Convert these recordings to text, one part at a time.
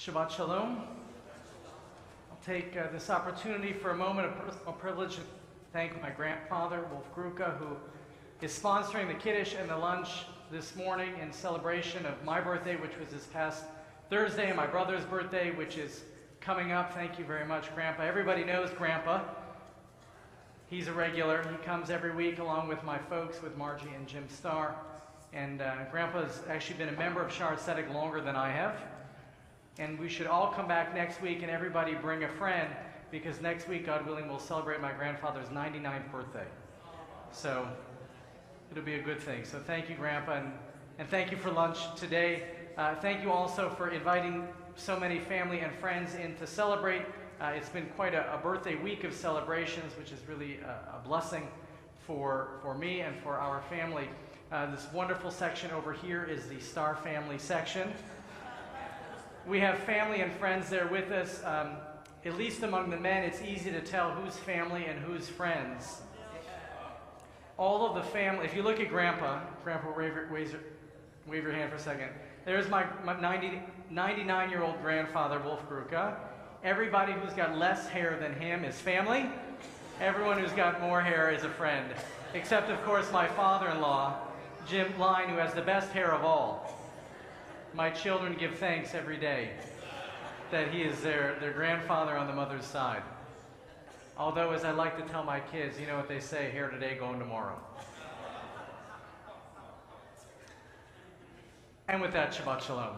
Shabbat Shalom. I'll take this opportunity for a moment of personal privilege to thank my grandfather, Wolf Gruka, who is sponsoring the Kiddush and the lunch this morning in celebration of my birthday, which was this past Thursday, and my brother's birthday, which is coming up. Thank you very much, Grandpa. Everybody knows Grandpa. He's a regular. He comes every week along with my folks, with Margie and Jim Starr. And Grandpa's actually been a member of Shaarey Zedek longer than I have. And we should all come back next week and everybody bring a friend, because next week, God willing, we'll celebrate my grandfather's 99th birthday. So it'll be a good thing. So thank you, Grandpa, and thank you for lunch today. Thank you also for inviting so many family and friends in to celebrate. It's been quite a birthday week of celebrations, which is really a blessing for me and for our family. This wonderful section over here is the Starr family section. We have family and friends there with us. At least among the men, it's easy to tell who's family and who's friends. All of the family, if you look at Grandpa, wave your hand for a second. There's my 99-year-old grandfather, Wolf Gruka. Everybody who's got less hair than him is family. Everyone who's got more hair is a friend. Except, of course, my father-in-law, Jim Line, who has the best hair of all. My children give thanks every day that he is their grandfather on the mother's side. Although, as I like to tell my kids, you know what they say, hair today, gone tomorrow. And with that, Shabbat Shalom.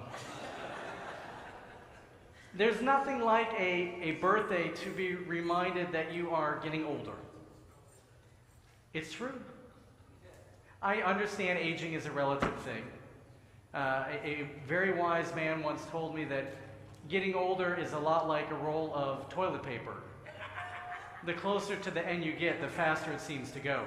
There's nothing like a birthday to be reminded that you are getting older. It's true. I understand aging is a relative thing. A very wise man once told me that getting older is a lot like a roll of toilet paper. The closer to the end you get, the faster it seems to go.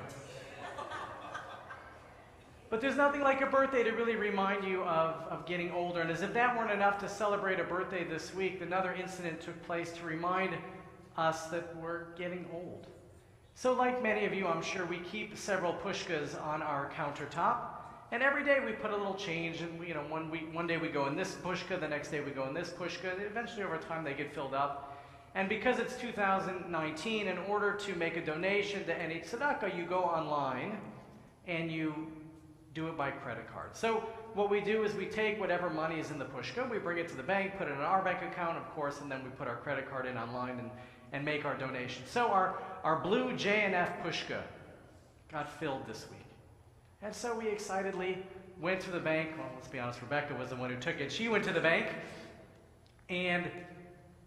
But there's nothing like a birthday to really remind you of getting older. And as if that weren't enough to celebrate a birthday this week, another incident took place to remind us that we're getting old. So like many of you, I'm sure we keep several pushkas on our countertop. And every day we put a little change, and one day we go in this pushka, the next day we go in this pushka, and eventually over time they get filled up. And because it's 2019, in order to make a donation to any tzedakah, you go online and you do it by credit card. So what we do is we take whatever money is in the pushka, we bring it to the bank, put it in our bank account, of course, and then we put our credit card in online and make our donation. So our blue J&F pushka got filled this week. And so we excitedly went to the bank. Well, let's be honest, Rebecca was the one who took it. She went to the bank and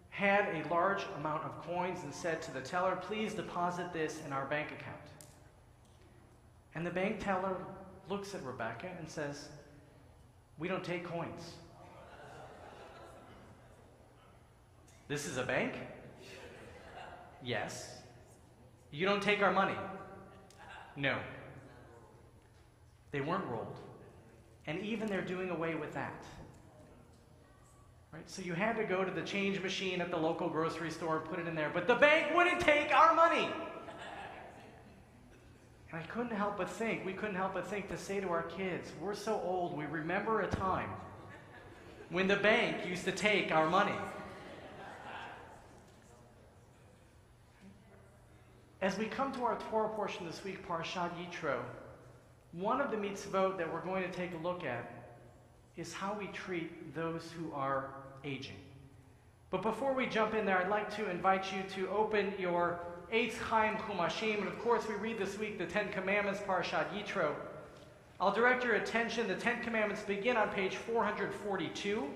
had a large amount of coins and said to the teller, please deposit this in our bank account. And the bank teller looks at Rebecca and says, we don't take coins. This is a bank? Yes. You don't take our money? No. They weren't rolled. And even they're doing away with that. Right? So you had to go to the change machine at the local grocery store and put it in there. But the bank wouldn't take our money. And we couldn't help but think to say to our kids, we're so old, we remember a time when the bank used to take our money. As we come to our Torah portion this week, Parashat Yitro, one of the mitzvot that we're going to take a look at is how we treat those who are aging. But before we jump in there, I'd like to invite you to open your Eitz Chaim Chumashim, and of course we read this week the Ten Commandments, Parashat Yitro. I'll direct your attention, the Ten Commandments begin on page 442.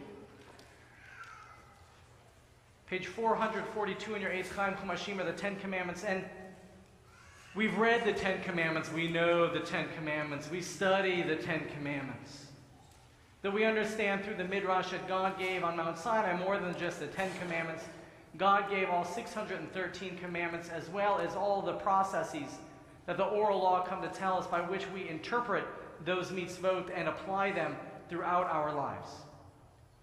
Page 442 in your Eitz Chaim Chumashim are the Ten Commandments, and we've read the Ten Commandments, we know the Ten Commandments, we study the Ten Commandments. That we understand through the Midrash that God gave on Mount Sinai more than just the Ten Commandments. God gave all 613 commandments, as well as all the processes that the oral law come to tell us by which we interpret those mitzvot and apply them throughout our lives.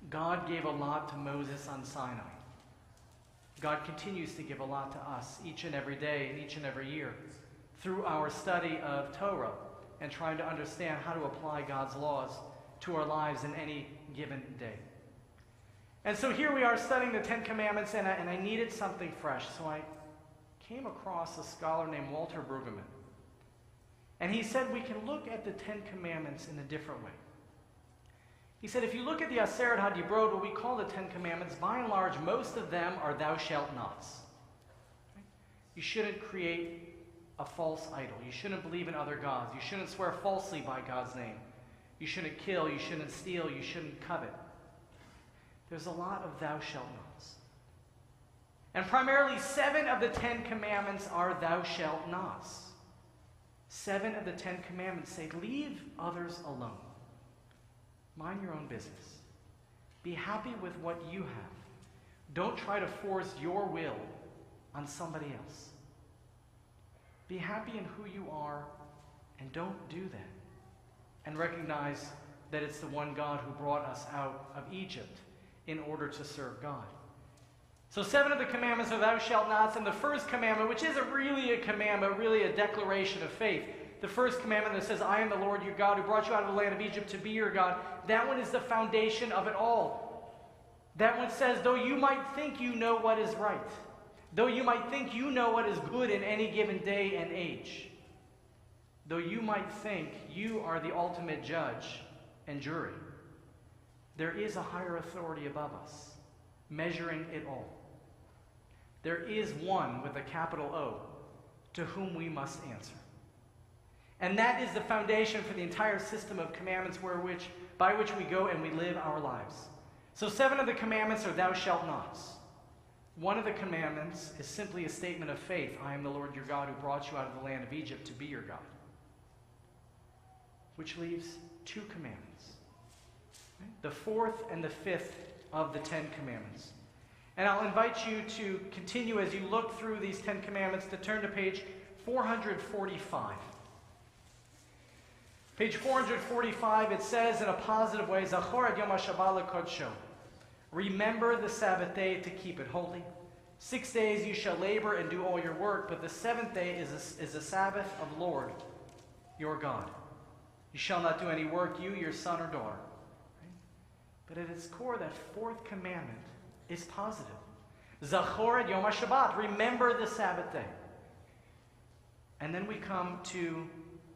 God gave a lot to Moses on Sinai. God continues to give a lot to us each and every day and each and every year through our study of Torah and trying to understand how to apply God's laws to our lives in any given day. And so here we are studying the Ten Commandments, and I needed something fresh. So I came across a scholar named Walter Brueggemann. And he said we can look at the Ten Commandments in a different way. He said if you look at the Aseret HaDibrot, what we call the Ten Commandments, by and large, most of them are thou shalt nots. You shouldn't create a false idol. You shouldn't believe in other gods. You shouldn't swear falsely by God's name. You shouldn't kill. You shouldn't steal. You shouldn't covet. There's a lot of thou shalt nots. And primarily 7 of the 10 commandments are thou shalt nots. 7 of the 10 commandments say, leave others alone. Mind your own business. Be happy with what you have. Don't try to force your will on somebody else. Be happy in who you are and don't do that. And recognize that it's the one God who brought us out of Egypt in order to serve God. So 7 of the commandments are thou shalt nots, and the first commandment, which isn't really a commandment, really a declaration of faith. The first commandment that says, I am the Lord your God who brought you out of the land of Egypt to be your God, that one is the foundation of it all. That one says, though you might think you know what is right, though you might think you know what is good in any given day and age, though you might think you are the ultimate judge and jury, there is a higher authority above us, measuring it all. There is one with a capital O to whom we must answer. And that is the foundation for the entire system of commandments by which we go and we live our lives. So 7 of the commandments are thou shalt nots. One of the commandments is simply a statement of faith. I am the Lord your God who brought you out of the land of Egypt to be your God. Which leaves 2 commandments. The 4th and the 5th of the 10 commandments. And I'll invite you to continue as you look through these 10 commandments to turn to page 445. Page 445, it says in a positive way, Zachor et Yom HaShabbat lekodsho. Remember the Sabbath day to keep it holy. 6 days you shall labor and do all your work, but the 7th day is a Sabbath of Lord, your God. You shall not do any work, you, your son or daughter. But at its core, that 4th commandment is positive. Zachor et Yom HaShabbat. Remember the Sabbath day. And then we come to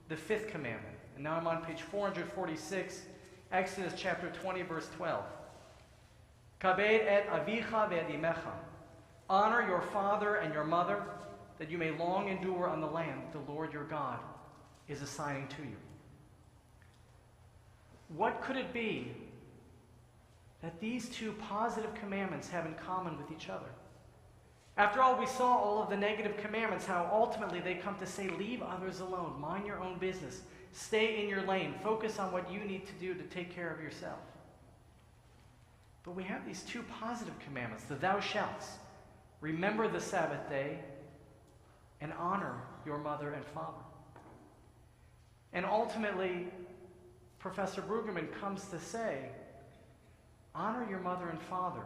the 5th commandment. And now I'm on page 446, Exodus chapter 20, verse 12. Kabed et avicha ve'et imecha. Honor your father and your mother, that you may long endure on the land the Lord your God is assigning to you. What could it be that these 2 positive commandments have in common with each other? After all, we saw all of the negative commandments, how ultimately they come to say, leave others alone, mind your own business, stay in your lane, focus on what you need to do to take care of yourself. But we have these 2 positive commandments, the thou shalts. Remember the Sabbath day and honor your mother and father. And ultimately, Professor Brueggemann comes to say, honor your mother and father.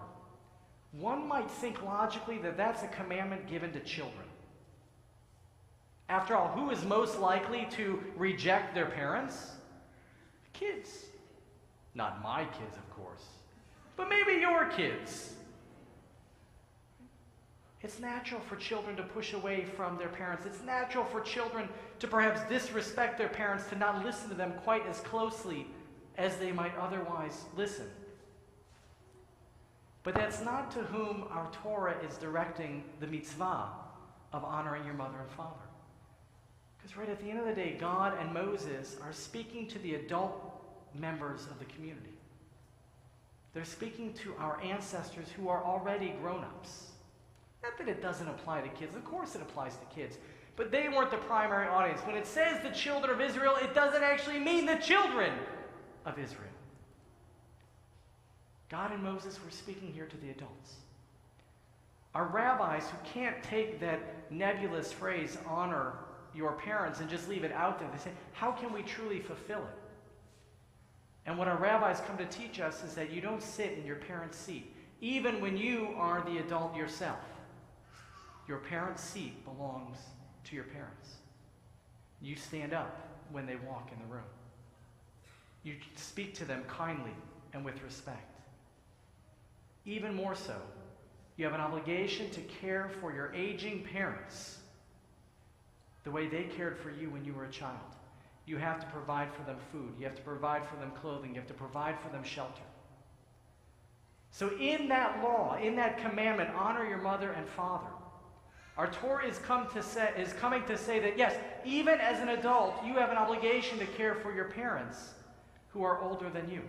One might think logically that that's a commandment given to children. After all, who is most likely to reject their parents? Kids. Not my kids, of course, but maybe your kids. It's natural for children to push away from their parents. It's natural for children to perhaps disrespect their parents, to not listen to them quite as closely as they might otherwise listen. But that's not to whom our Torah is directing the mitzvah of honoring your mother and father. Because right at the end of the day, God and Moses are speaking to the adult members of the community. They're speaking to our ancestors who are already grown-ups. Not that it doesn't apply to kids. Of course it applies to kids. But they weren't the primary audience. When it says the children of Israel, it doesn't actually mean the children of Israel. God and Moses were speaking here to the adults. Our rabbis who can't take that nebulous phrase, honor your parents, and just leave it out there, they say, how can we truly fulfill it? And what our rabbis come to teach us is that you don't sit in your parent's seat, even when you are the adult yourself. Your parent's seat belongs to your parents. You stand up when they walk in the room. You speak to them kindly and with respect. Even more so, you have an obligation to care for your aging parents the way they cared for you when you were a child. You have to provide for them food. You have to provide for them clothing. You have to provide for them shelter. So in that law, in that commandment, honor your mother and father, our Torah is coming to say that, yes, even as an adult, you have an obligation to care for your parents who are older than you.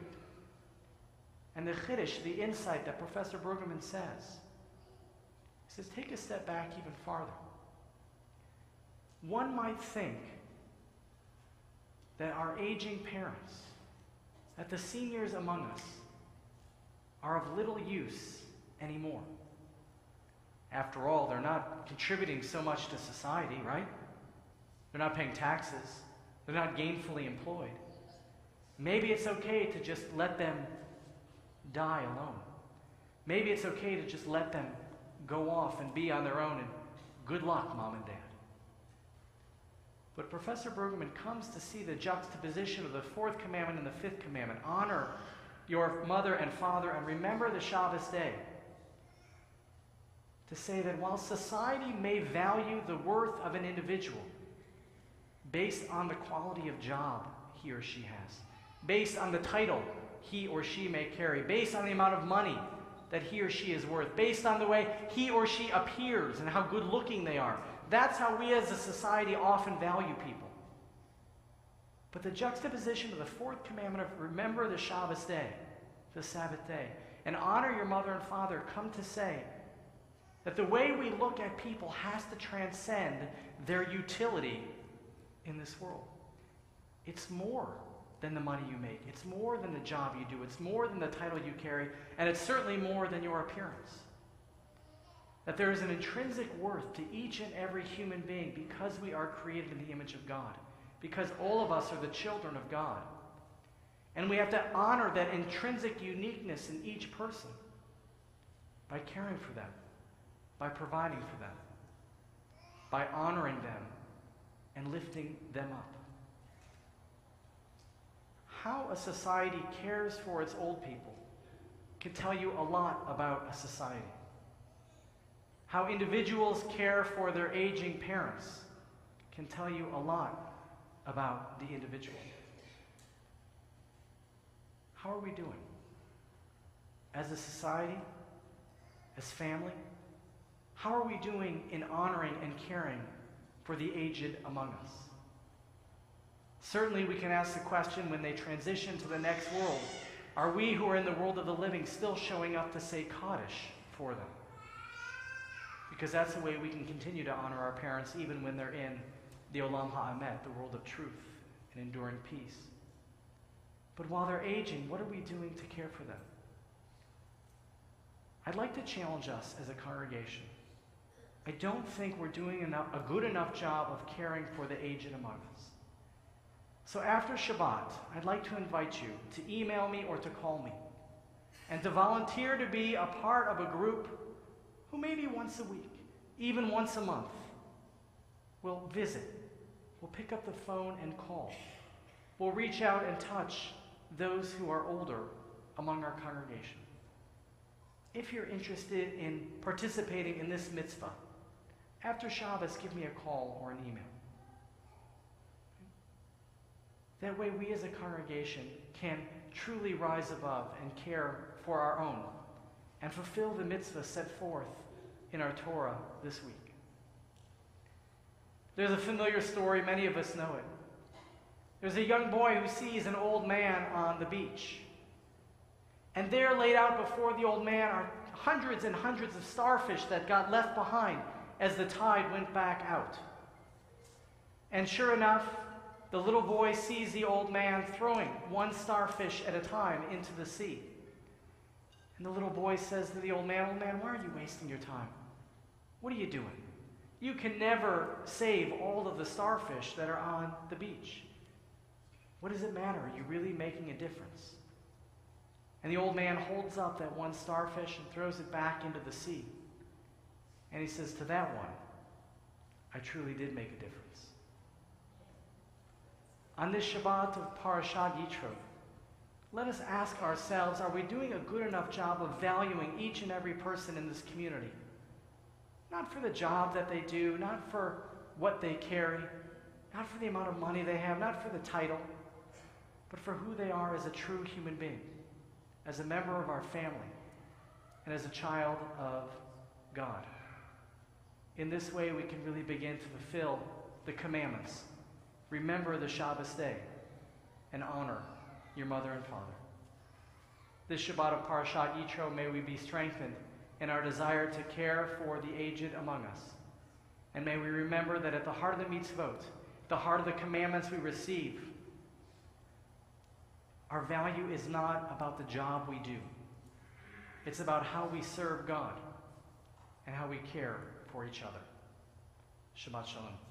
And the chiddush, the insight that Professor Brueggemann says, he says, take a step back even farther. One might think that our aging parents, that the seniors among us, are of little use anymore. After all, they're not contributing so much to society, right? They're not paying taxes. They're not gainfully employed. Maybe it's okay to just let them die alone. Maybe it's okay to just let them go off and be on their own, and good luck, Mom and Dad. But Professor Brueggemann comes to see the juxtaposition of the fourth commandment and the fifth commandment. Honor your mother and father and remember the Shabbos day. To say that while society may value the worth of an individual based on the quality of job he or she has, based on the title he or she may carry, based on the amount of money that he or she is worth, based on the way he or she appears and how good looking they are. That's how we as a society often value people. But the juxtaposition of the fourth commandment of remember the Shabbos day, the Sabbath day, and honor your mother and father come to say that the way we look at people has to transcend their utility in this world. It's more than the money you make. It's more than the job you do. It's more than the title you carry. And it's certainly more than your appearance. That there is an intrinsic worth to each and every human being because we are created in the image of God. Because all of us are the children of God. And we have to honor that intrinsic uniqueness in each person by caring for them, by providing for them, by honoring them and lifting them up. How a society cares for its old people can tell you a lot about a society. How individuals care for their aging parents can tell you a lot about the individual. How are we doing? As a society? As family? How are we doing in honoring and caring for the aged among us? Certainly we can ask the question when they transition to the next world, are we who are in the world of the living still showing up to say Kaddish for them? Because that's the way we can continue to honor our parents even when they're in the Olam Ha'emet, the world of truth and enduring peace. But while they're aging, what are we doing to care for them? I'd like to challenge us as a congregation. I don't think we're doing a good enough job of caring for the aged among us. So after Shabbat, I'd like to invite you to email me or to call me and to volunteer to be a part of a group who maybe once a week, even once a month, will visit. We'll pick up the phone and call. We'll reach out and touch those who are older among our congregation. If you're interested in participating in this mitzvah, after Shabbos, give me a call or an email. That way we as a congregation can truly rise above and care for our own and fulfill the mitzvah set forth in our Torah this week. There's a familiar story, many of us know it. There's a young boy who sees an old man on the beach. And there laid out before the old man are hundreds and hundreds of starfish that got left behind as the tide went back out. And sure enough, the little boy sees the old man throwing one starfish at a time into the sea. And the little boy says to the old man, why are you wasting your time? What are you doing? You can never save all of the starfish that are on the beach. What does it matter? Are you really making a difference? And the old man holds up that one starfish and throws it back into the sea. And he says, to that one, I truly did make a difference. On this Shabbat of Parashat Yitro, let us ask ourselves, are we doing a good enough job of valuing each and every person in this community? Not for the job that they do, not for what they carry, not for the amount of money they have, not for the title, but for who they are as a true human being, as a member of our family, and as a child of God. In this way, we can really begin to fulfill the commandments. Remember the Shabbat day and honor your mother and father. This Shabbat of Parashat Yitro, may we be strengthened in our desire to care for the aged among us. And may we remember that at the heart of the mitzvot, the heart of the commandments we receive, our value is not about the job we do. It's about how we serve God and how we care for each other. Shabbat Shalom.